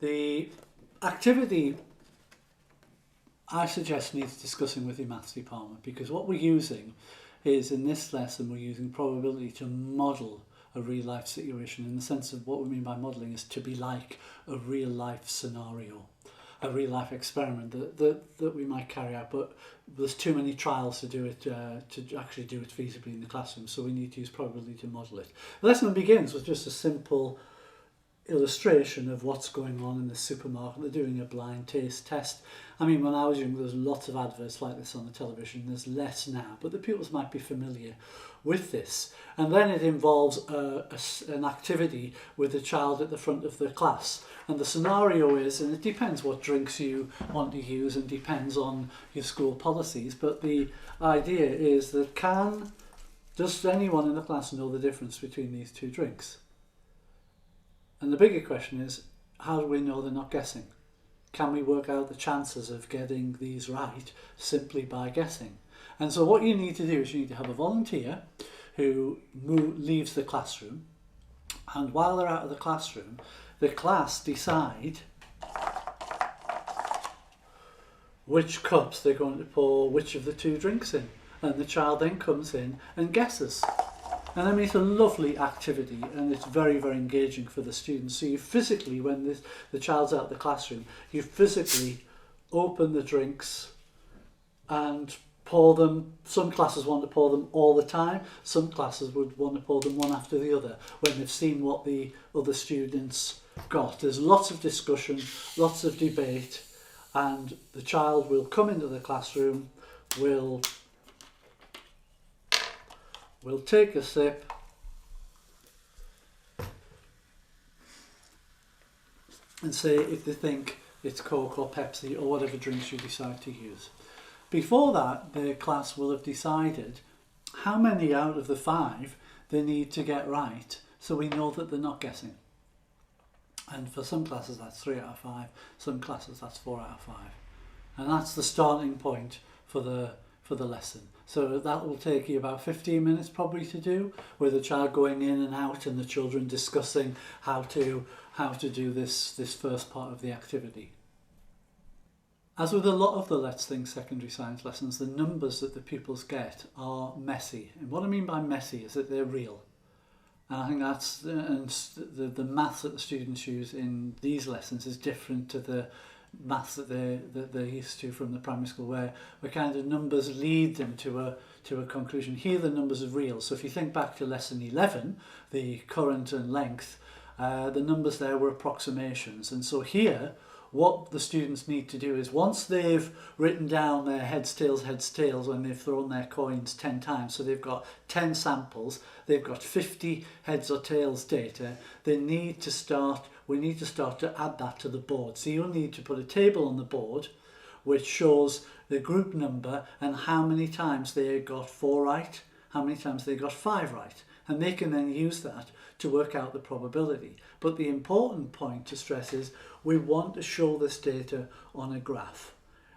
The activity I suggest needs discussing with your maths department, because what we're using is, in this lesson, we're using probability to model a real life situation, in the sense of what we mean by modelling is to be like a real life scenario, a real life experiment that we might carry out, but there's too many trials to do it, to actually do it feasibly in the classroom, so we need to use probability to model it. The lesson begins with just a simple illustration of what's going on in the supermarket. They're doing a blind taste test. I mean, when I was young, there was lots of adverts like this on the television. There's less now, but the pupils might be familiar with this. And then it involves an activity with a child at the front of the class. And the scenario is, and it depends what drinks you want to use and depends on your school policies, but the idea is that does anyone in the class know the difference between these two drinks? And the bigger question is, how do we know they're not guessing? Can we work out the chances of getting these right simply by guessing? And so what you need to do is you need to have a volunteer who leaves the classroom, and while they're out of the classroom, the class decide which cups they're going to pour which of the two drinks in, and the child then comes in and guesses. And I mean, it's a lovely activity, and it's very, very engaging for the students. So you physically, when the child's out of the classroom, you physically open the drinks and pour them. Some classes want to pour them all the time. Some classes would want to pour them one after the other when they've seen what the other students got. There's lots of discussion, lots of debate, and the child will come into the classroom, will take a sip and say if they think it's Coke or Pepsi or whatever drinks you decide to use. Before that, the class will have decided how many out of the 5 they need to get right, so we know that they're not guessing. And for some classes that's 3 out of 5, some classes that's 4 out of 5. And that's the starting point for the lesson. So that will take you about 15 minutes probably to do, with the child going in and out and the children discussing how to do this first part of the activity. As with a lot of the Let's Think secondary science lessons, the numbers that the pupils get are messy. And what I mean by messy is that they're real. And I think that's, and the maths that the students use in these lessons is different to the maths that they're used to from the primary school, where kind of numbers lead them to a conclusion. Here the numbers are real. So if you think back to lesson 11, the current and length, the numbers there were approximations. And so here, what the students need to do is, once they've written down their heads, tails, when they've thrown their coins 10 times, so they've got 10 samples, they've got 50 heads or tails data, we need to start to add that to the board. So you'll need to put a table on the board which shows the group number and how many times they got 4 right, how many times they got 5 right. And they can then use that to work out the probability. But the important point to stress is we want to show this data on a graph.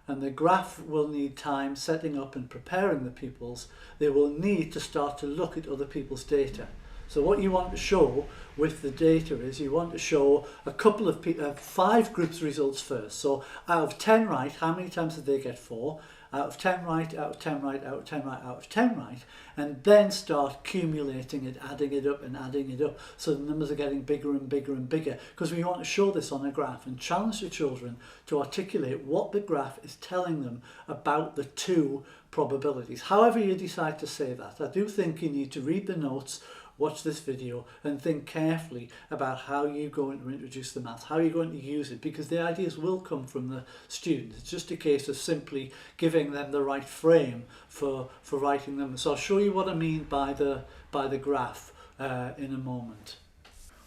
And the graph will need time setting up and preparing the pupils. They will need to start to look at other people's data. So what you want to show with the data is you want to show a couple of 5 groups results first. So out of 10 right, how many times did they get 4? Out of 10 right, out of 10 right, out of 10 right, out of 10 right, and then start accumulating it, adding it up and adding it up, so the numbers are getting bigger and bigger and bigger, because we want to show this on a graph and challenge the children to articulate what the graph is telling them about the 2 probabilities. However you decide to say that, I do think you need to read the notes, watch this video and think carefully about how you're going to introduce the maths, how you're going to use it, because the ideas will come from the students. It's just a case of simply giving them the right frame for writing them. So I'll show you what I mean by the graph in a moment.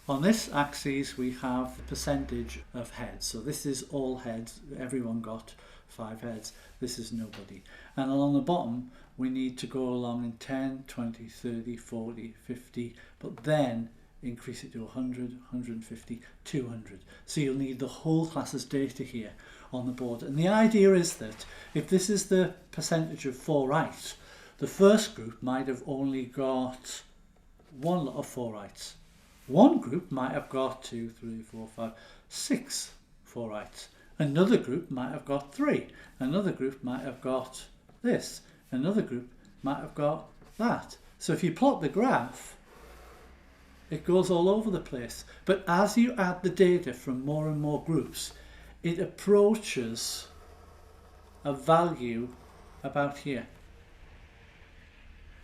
On this axis we have the percentage of heads. So this is all heads, everyone got 5 heads, this is nobody. And along the bottom we need to go along in 10, 20, 30, 40, 50, but then increase it to 100, 150, 200. So you'll need the whole class's data here on the board. And the idea is that if this is the percentage of 4 right, the first group might have only got 1 lot of 4 rights. One group might have got 2, 3, 4, 5, 6 4 rights. Another group might have got 3. Another group might have got this. Another group might have got that. So if you plot the graph, it goes all over the place. But as you add the data from more and more groups, it approaches a value about here.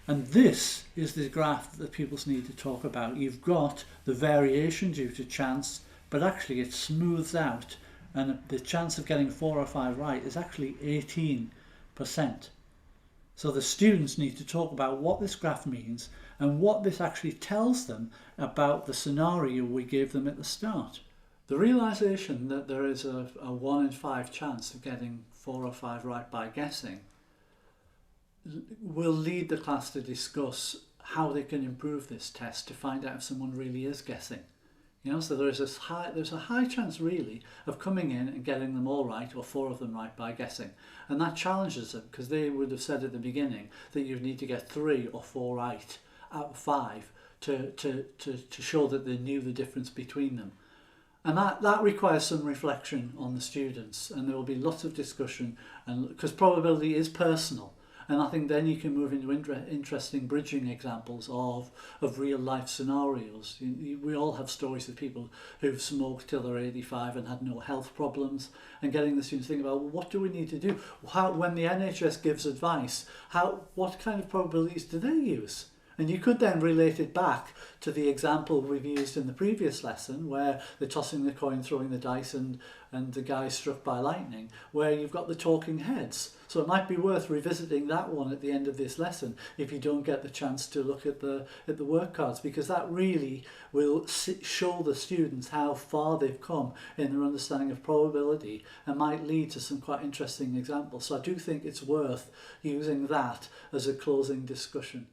And this is the graph that the pupils need to talk about. You've got the variation due to chance, but actually it smooths out, and the chance of getting 4 or 5 right is actually 18%. So the students need to talk about what this graph means and what this actually tells them about the scenario we gave them at the start. The realisation that there is a 1 in 5 chance of getting 4 or 5 right by guessing will lead the class to discuss how they can improve this test to find out if someone really is guessing. You know, so there's a high chance really of coming in and getting them all right, or 4 of them right, by guessing. And that challenges them, because they would have said at the beginning that you need to get 3 or 4 right out of 5 to show that they knew the difference between them. And that requires some reflection on the students, and there will be lots of discussion, and because probability is personal. And I think then you can move into interesting bridging examples of real life scenarios. We all have stories of people who've smoked till they're 85 and had no health problems, and getting the students to think about, well, what do we need to do? When the NHS gives advice, what kind of probabilities do they use? And you could then relate it back to the example we've used in the previous lesson, where they're tossing the coin, throwing the dice, and the guy struck by lightning, where you've got the talking heads. So it might be worth revisiting that one at the end of this lesson if you don't get the chance to look at the work cards, because that really will show the students how far they've come in their understanding of probability, and might lead to some quite interesting examples. So I do think it's worth using that as a closing discussion.